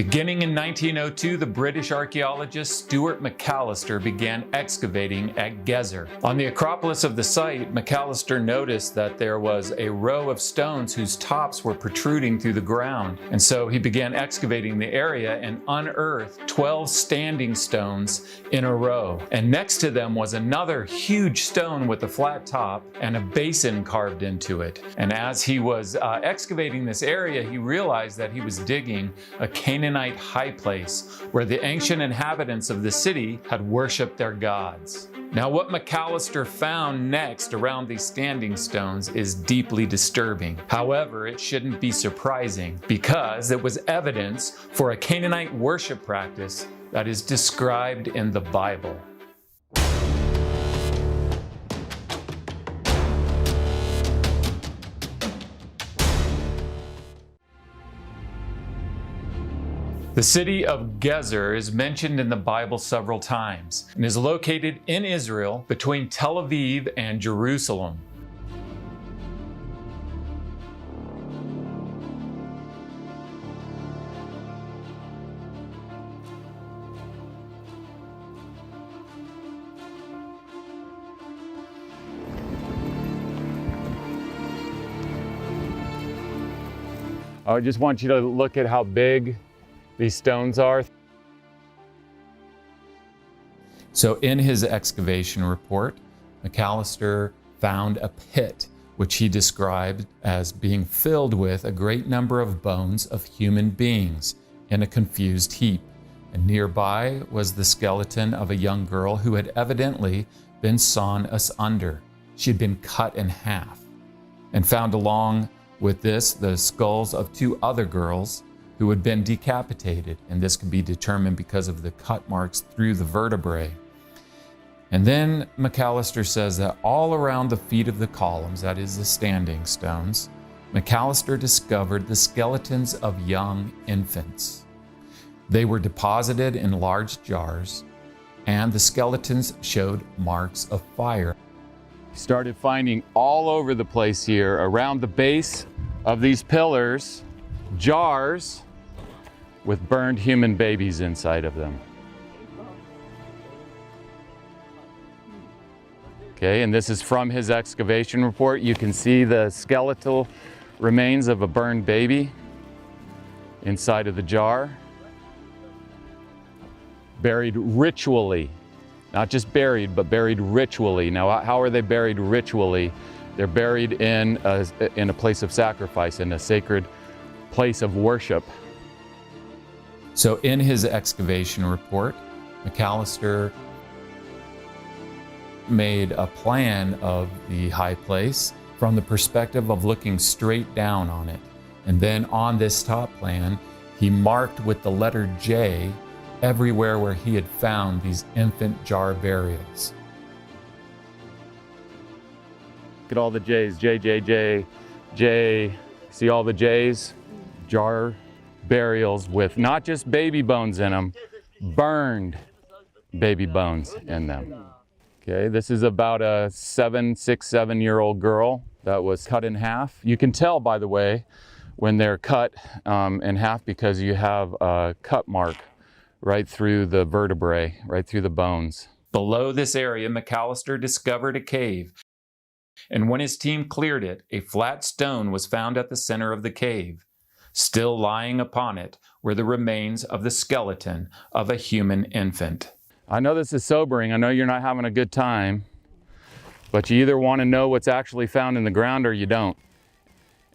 Beginning in 1902, the British archaeologist Stuart McAllister began excavating at Gezer. On the Acropolis of the site, McAllister noticed that there was a row of stones whose tops were protruding through the ground. And so he began excavating the area and unearthed 12 standing stones in a row. And next to them was another huge stone with a flat top and a basin carved into it. And as he was excavating this area, he realized that he was digging a Canaanite high place where the ancient inhabitants of the city had worshipped their gods. Now, what McAllister found next around these standing stones is deeply disturbing. However, it shouldn't be surprising because it was evidence for a Canaanite worship practice that is described in the Bible. The city of Gezer is mentioned in the Bible several times and is located in Israel between Tel Aviv and Jerusalem. I just want you to look at how big these stones are. So in his excavation report, McAllister found a pit which he described as being filled with a great number of bones of human beings in a confused heap. And nearby was the skeleton of a young girl who had evidently been sawn asunder. She had been cut in half. And found along with this the skulls of two other girls who had been decapitated, and this could be determined because of the cut marks through the vertebrae. And then McAllister says that all around the feet of the columns, that is the standing stones, McAllister discovered the skeletons of young infants. They were deposited in large jars, and the skeletons showed marks of fire. He started finding all over the place here, around the base of these pillars, jars with burned human babies inside of them. Okay, and this is from his excavation report. You can see the skeletal remains of a burned baby inside of the jar. Buried ritually. Not just buried, but buried ritually. Now, how are they buried ritually? They're buried in a place of sacrifice, in a sacred place of worship. So in his excavation report, McAllister made a plan of the high place from the perspective of looking straight down on it. And then on this top plan, he marked with the letter J everywhere where he had found these infant jar burials. Look at all the J's, J, J, J, J. See all the J's? Jar burials with not just baby bones in them, burned baby bones in them. Okay, this is about a 6, 7-year-old girl that was cut in half. You can tell, by the way, when they're cut in half because you have a cut mark right through the vertebrae, right through the bones. Below this area, McAllister discovered a cave. And when his team cleared it, a flat stone was found at the center of the cave. Still lying upon it were the remains of the skeleton of a human infant. I know this is sobering. I know you're not having a good time, but you either want to know what's actually found in the ground or you don't.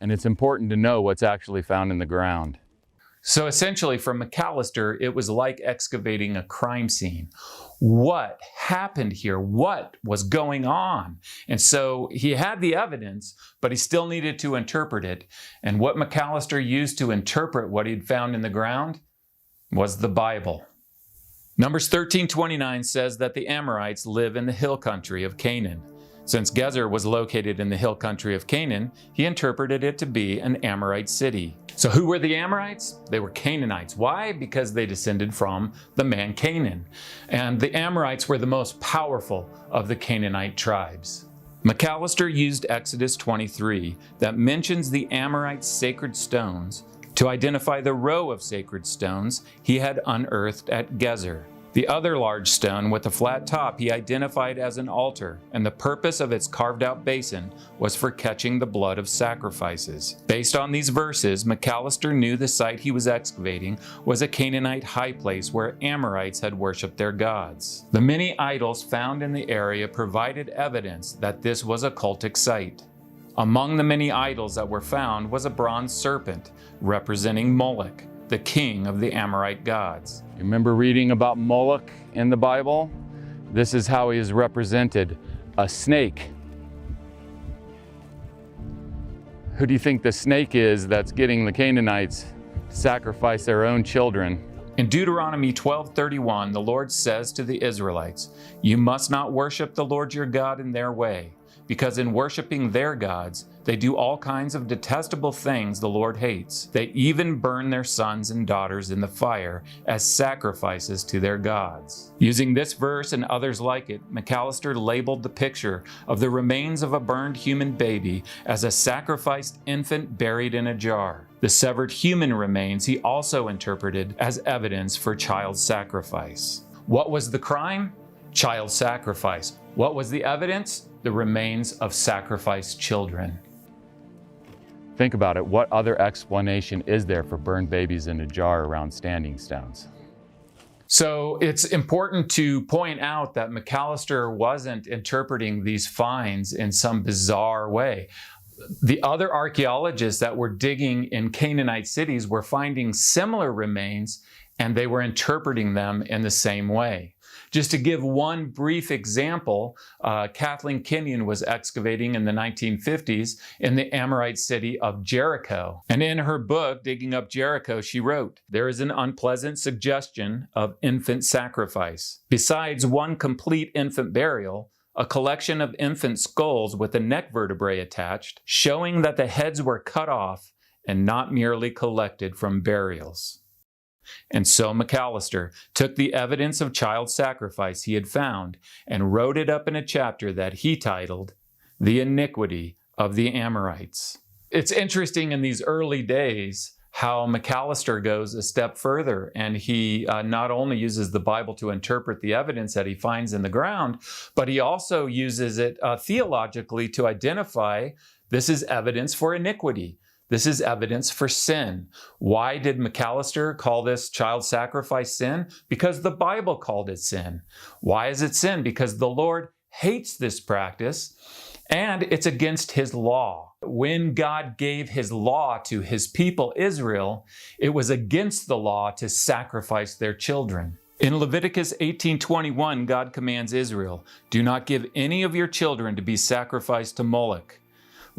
And it's important to know what's actually found in the ground. So essentially, for McAllister, it was like excavating a crime scene. What happened here? What was going on? And so he had the evidence, but he still needed to interpret it. And what McAllister used to interpret what he'd found in the ground was the Bible. Numbers 13:29 says that the Amorites live in the hill country of Canaan. Since Gezer was located in the hill country of Canaan, he interpreted it to be an Amorite city. So who were the Amorites? They were Canaanites. Why? Because they descended from the man Canaan. And the Amorites were the most powerful of the Canaanite tribes. McAllister used Exodus 23 that mentions the Amorites' sacred stones To identify the row of sacred stones he had unearthed at Gezer. The other large stone with a flat top he identified as an altar, and the purpose of its carved-out basin was for catching the blood of sacrifices. Based on these verses, McAllister knew the site he was excavating was a Canaanite high place where Amorites had worshipped their gods. The many idols found in the area provided evidence that this was a cultic site. Among the many idols that were found was a bronze serpent representing Moloch, the king of the Amorite gods. You remember reading about Moloch in the Bible? This is how he is represented, a snake. Who do you think the snake is that's getting the Canaanites to sacrifice their own children? In Deuteronomy 12:31, the Lord says to the Israelites, "You must not worship the Lord your God in their way, because in worshiping their gods, they do all kinds of detestable things the Lord hates. They even burn their sons and daughters in the fire as sacrifices to their gods." Using this verse and others like it, McAllister labeled the picture of the remains of a burned human baby as a sacrificed infant buried in a jar. The severed human remains he also interpreted as evidence for child sacrifice. What was the crime? Child sacrifice. What was the evidence? The remains of sacrificed children. Think about it. What other explanation is there for burned babies in a jar around standing stones? So it's important to point out that McAllister wasn't interpreting these finds in some bizarre way. The other archaeologists that were digging in Canaanite cities were finding similar remains, and they were interpreting them in the same way. Just to give one brief example, Kathleen Kenyon was excavating in the 1950s in the Amorite city of Jericho. And in her book, Digging Up Jericho, she wrote, "There is an unpleasant suggestion of infant sacrifice. Besides one complete infant burial, a collection of infant skulls with the neck vertebrae attached, showing that the heads were cut off and not merely collected from burials." And so McAllister took the evidence of child sacrifice he had found and wrote it up in a chapter that he titled, "The Iniquity of the Amorites." It's interesting in these early days how McAllister goes a step further, and he not only uses the Bible to interpret the evidence that he finds in the ground, but he also uses it theologically to identify this is evidence for iniquity. This is evidence for sin. Why did McAllister call this child sacrifice sin? Because the Bible called it sin. Why is it sin? Because the Lord hates this practice, and it's against his law. When God gave his law to his people Israel, it was against the law to sacrifice their children. In Leviticus 18:21, God commands Israel, "Do not give any of your children to be sacrificed to Moloch."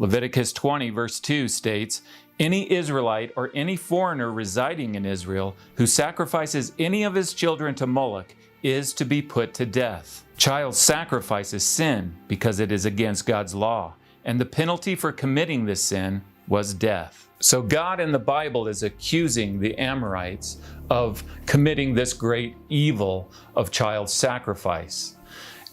Leviticus 20 verse 2 states, "Any Israelite or any foreigner residing in Israel who sacrifices any of his children to Moloch is to be put to death." Child sacrifice is sin because it is against God's law, and the penalty for committing this sin was death. So God in the Bible is accusing the Amorites of committing this great evil of child sacrifice.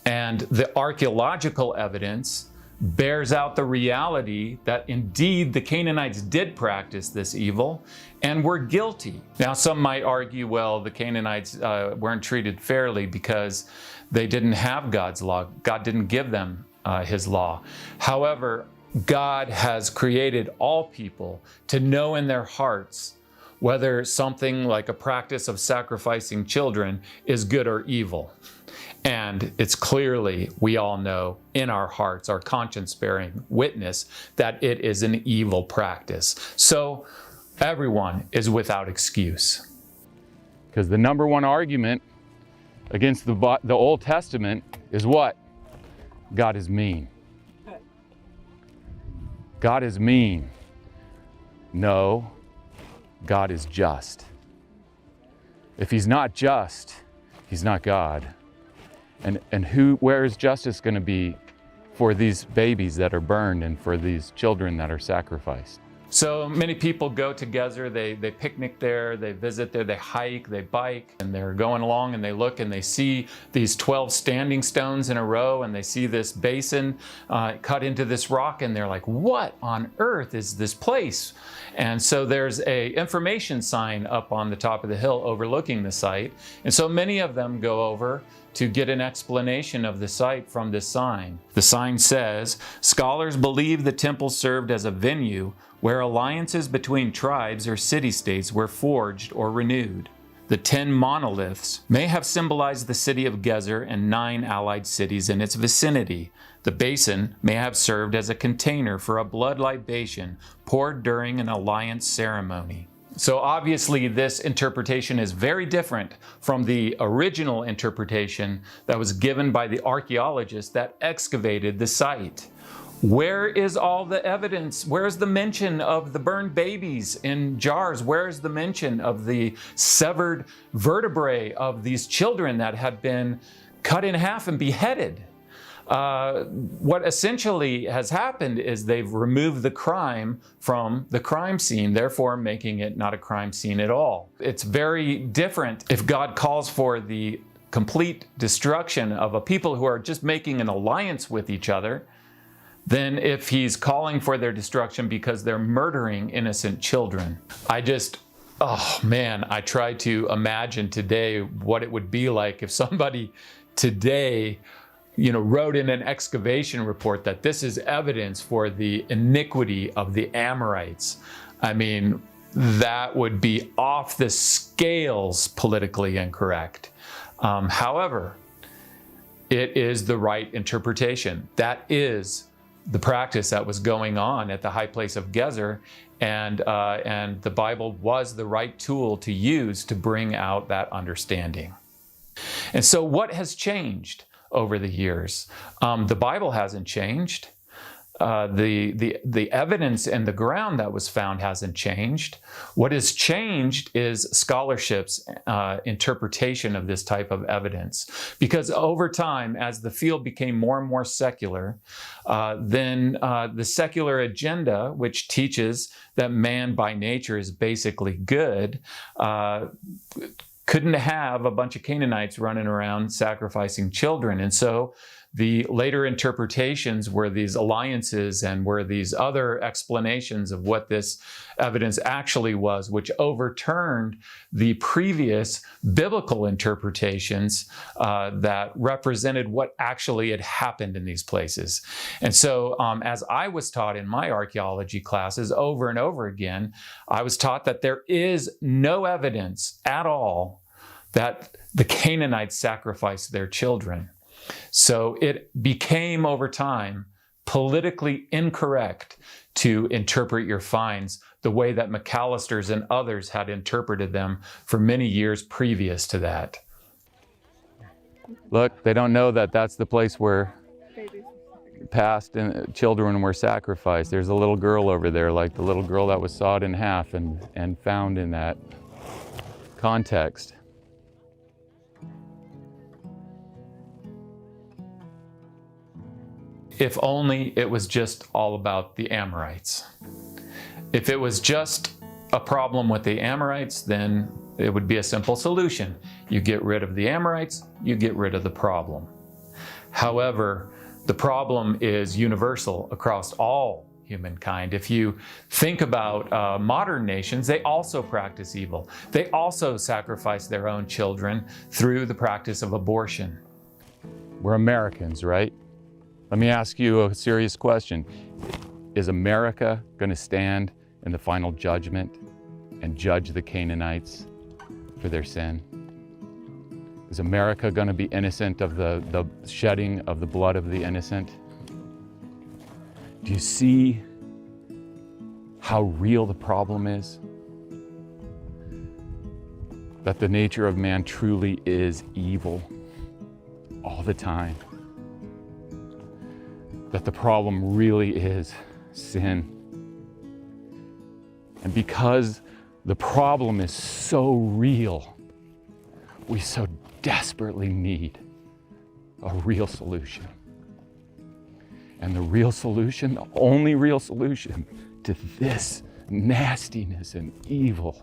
And the archaeological evidence bears out the reality that indeed the Canaanites did practice this evil and were guilty. Now, some might argue, well, the Canaanites weren't treated fairly because they didn't have God's law. God didn't give them his law. However, God has created all people to know in their hearts whether something like a practice of sacrificing children is good or evil. And it's clearly, we all know in our hearts, our conscience-bearing witness, that it is an evil practice. So everyone is without excuse. Because the number one argument against the Old Testament is what? God is mean. God is mean. No, God is just. If he's not just, he's not God. And where is justice going to be for these babies that are burned and for these children that are sacrificed? So many people go to Gezer, they picnic there, they visit there, they hike, they bike, and they're going along and they look and they see these 12 standing stones in a row, and they see this basin cut into this rock, and they're like, what on earth is this place? And so there's a information sign up on the top of the hill overlooking the site. And so many of them go over to get an explanation of the site from this sign. The sign says, scholars believe the temple served as a venue where alliances between tribes or city-states were forged or renewed. The 10 monoliths may have symbolized the city of Gezer and 9 allied cities in its vicinity. The basin may have served as a container for a blood libation poured during an alliance ceremony. So obviously this interpretation is very different from the original interpretation that was given by the archaeologists that excavated the site. Where is all the evidence? Where's the mention of the burned babies in jars? Where's the mention of the severed vertebrae of these children that had been cut in half and beheaded? What essentially has happened is they've removed the crime from the crime scene, therefore making it not a crime scene at all. It's very different if God calls for the complete destruction of a people who are just making an alliance with each other than if he's calling for their destruction because they're murdering innocent children. Oh man, I try to imagine today what it would be like if somebody today wrote in an excavation report that this is evidence for the iniquity of the Amorites. I mean, that would be off the scales politically incorrect. However, it is the right interpretation. That is the practice that was going on at the high place of Gezer, and the Bible was the right tool to use to bring out that understanding. And so what has changed over the years? The Bible hasn't changed. The evidence in the ground that was found hasn't changed. What has changed is scholarship's interpretation of this type of evidence. Because over time, as the field became more and more secular, then the secular agenda, which teaches that man by nature is basically good, couldn't have a bunch of Canaanites running around sacrificing children. And so the later interpretations were these alliances and were these other explanations of what this evidence actually was, which overturned the previous biblical interpretations that represented what actually had happened in these places. And so as I was taught in my archaeology classes over and over again, I was taught that there is no evidence at all that the Canaanites sacrificed their children. So it became over time politically incorrect to interpret your finds the way that McAllister's and others had interpreted them for many years previous to that. Look, they don't know that that's the place where past children were sacrificed. There's a little girl over there, like the little girl that was sawed in half and found in that context. If only it was just all about the Amorites. If it was just a problem with the Amorites, then it would be a simple solution. You get rid of the Amorites, you get rid of the problem. However, the problem is universal across all humankind. If you think about modern nations, they also practice evil. They also sacrifice their own children through the practice of abortion. We're Americans, right? Let me ask you a serious question. Is America going to stand in the final judgment and judge the Canaanites for their sin? Is America going to be innocent of the shedding of the blood of the innocent? Do you see how real the problem is? That the nature of man truly is evil all the time. That the problem really is sin. And because the problem is so real, we so desperately need a real solution. And the real solution, the only real solution to this nastiness and evil.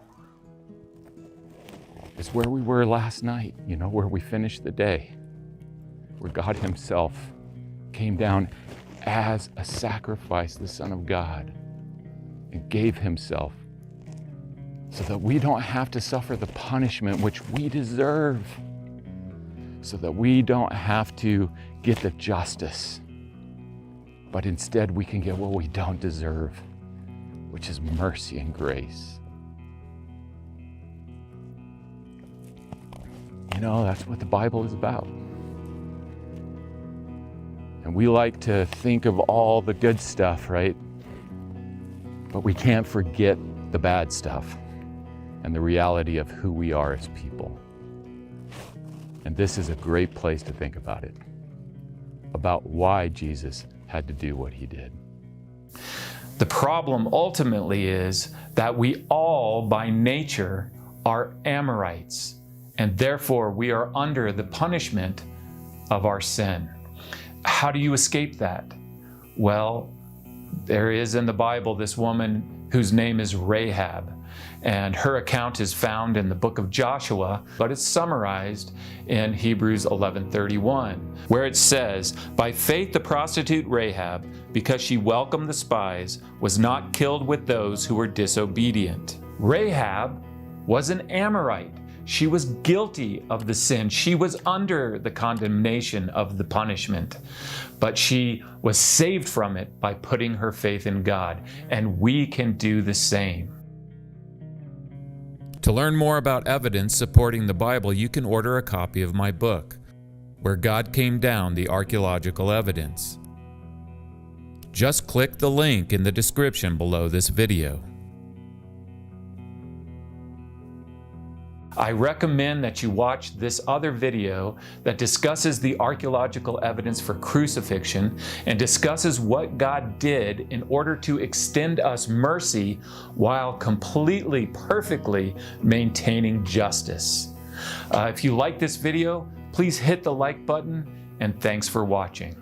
It's where we were last night, where we finished the day, where God himself came down as a sacrifice, the Son of God, and gave himself so that we don't have to suffer the punishment which we deserve, so that we don't have to get the justice, but instead we can get what we don't deserve, which is mercy and grace. That's what the Bible is about. And we like to think of all the good stuff, right? But we can't forget the bad stuff and the reality of who we are as people. And this is a great place to think about it, about why Jesus had to do what he did. The problem ultimately is that we all, by nature, are Amorites, and therefore we are under the punishment of our sin. How do you escape that? Well, there is in the Bible this woman whose name is Rahab, and her account is found in the book of Joshua, but it's summarized in Hebrews 11:31, where it says, "By faith the prostitute Rahab, because she welcomed the spies, was not killed with those who were disobedient." Rahab was an Amorite. She was guilty of the sin. She was under the condemnation of the punishment, but she was saved from it by putting her faith in God, and we can do the same. To learn more about evidence supporting the Bible, you can order a copy of my book, Where God Came Down, the Archaeological Evidence. Just click the link in the description below this video. I recommend that you watch this other video that discusses the archaeological evidence for crucifixion and discusses what God did in order to extend us mercy while completely, perfectly maintaining justice. If you like this video, please hit the like button, and thanks for watching.